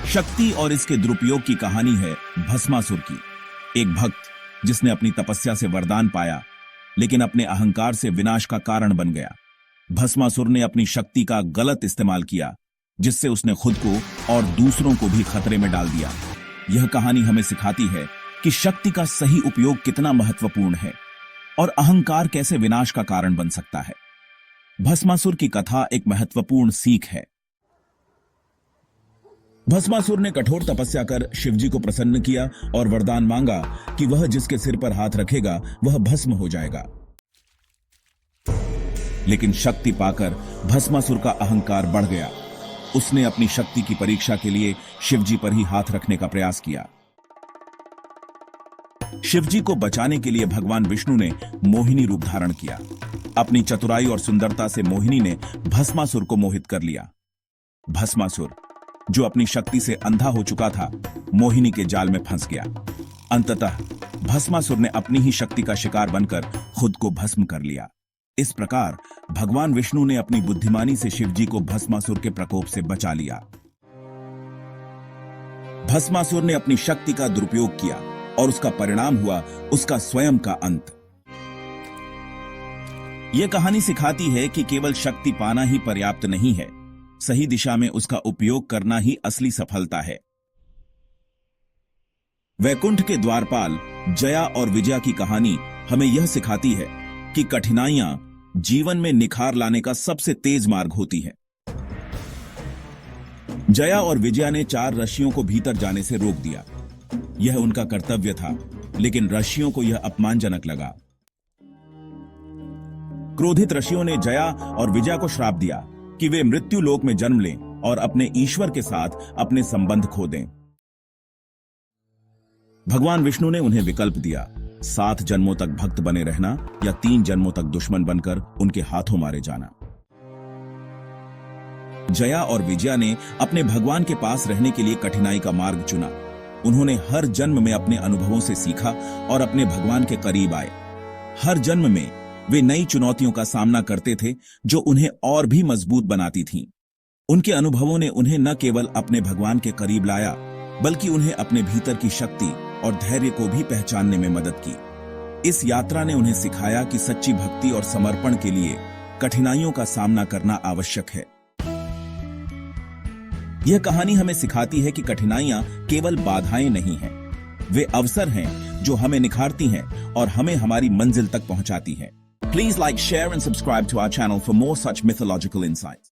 शक्ति और इसके दुरुपयोग की कहानी है भस्मासुर की। एक भक्त जिसने अपनी तपस्या से वरदान पाया, लेकिन अपने अहंकार से विनाश का कारण बन गया। भस्मासुर ने अपनी शक्ति का गलत इस्तेमाल किया, जिससे उसने खुद को और दूसरों को भी खतरे में डाल दिया। यह कहानी हमें सिखाती है कि शक्ति का सही उपयोग कितना महत्वपूर्ण है और अहंकार कैसे विनाश का कारण बन सकता है। भस्मासुर की कथा एक महत्वपूर्ण सीख है। भस्मासुर ने कठोर तपस्या कर शिवजी को प्रसन्न किया और वरदान मांगा कि वह जिसके सिर पर हाथ रखेगा वह भस्म हो जाएगा। लेकिन शक्ति पाकर भस्मासुर का अहंकार बढ़ गया। उसने अपनी शक्ति की परीक्षा के लिए शिवजी पर ही हाथ रखने का प्रयास किया। शिवजी को बचाने के लिए भगवान विष्णु ने मोहिनी रूप धारण किया। अपनी चतुराई और सुंदरता से मोहिनी ने भस्मासुर को मोहित कर लिया। भस्मासुर, जो अपनी शक्ति से अंधा हो चुका था, मोहिनी के जाल में फंस गया। अंततः भस्मासुर ने अपनी ही शक्ति का शिकार बनकर खुद को भस्म कर लिया। इस प्रकार भगवान विष्णु ने अपनी बुद्धिमानी से शिवजी को भस्मासुर के प्रकोप से बचा लिया। भस्मासुर ने अपनी शक्ति का दुरुपयोग किया और उसका परिणाम हुआ उसका स्वयं का अंत। यह कहानी सिखाती है कि केवल शक्ति पाना ही पर्याप्त नहीं है, सही दिशा में उसका उपयोग करना ही असली सफलता है। वैकुंठ के द्वारपाल जया और विजया की कहानी हमें यह सिखाती है कि कठिनाइयां जीवन में निखार लाने का सबसे तेज मार्ग होती है। जया और विजया ने 4 ऋषियों को भीतर जाने से रोक दिया। यह उनका कर्तव्य था, लेकिन ऋषियों को यह अपमानजनक लगा। क्रोधित ऋषियों ने जया और विजया को श्राप दिया कि वे मृत्यु लोक में जन्म लें और अपने ईश्वर के साथ अपने संबंध खो दें। भगवान विष्णु ने उन्हें विकल्प दिया, 7 जन्मों तक भक्त बने रहना या 3 जन्मों तक दुश्मन बनकर उनके हाथों मारे जाना। जया और विजया ने अपने भगवान के पास रहने के लिए कठिनाई का मार्ग चुना। उन्होंने हर जन्म में अपने अनुभवों से सीखा और अपने भगवान के करीब आए। हर जन्म में वे नई चुनौतियों का सामना करते थे, जो उन्हें और भी मजबूत बनाती थीं। उनके अनुभवों ने उन्हें न केवल अपने भगवान के करीब लाया, बल्कि उन्हें अपने भीतर की शक्ति और धैर्य को भी पहचानने में मदद की। इस यात्रा ने उन्हें सिखाया कि सच्ची भक्ति और समर्पण के लिए कठिनाइयों का सामना करना आवश्यक है। यह कहानी हमें सिखाती है कि कठिनाइयां केवल बाधाएं नहीं हैं, वे अवसर हैं जो हमें निखारती हैं और हमें हमारी मंजिल तक पहुंचाती हैं। Please like, share and subscribe to our channel for more such mythological insights.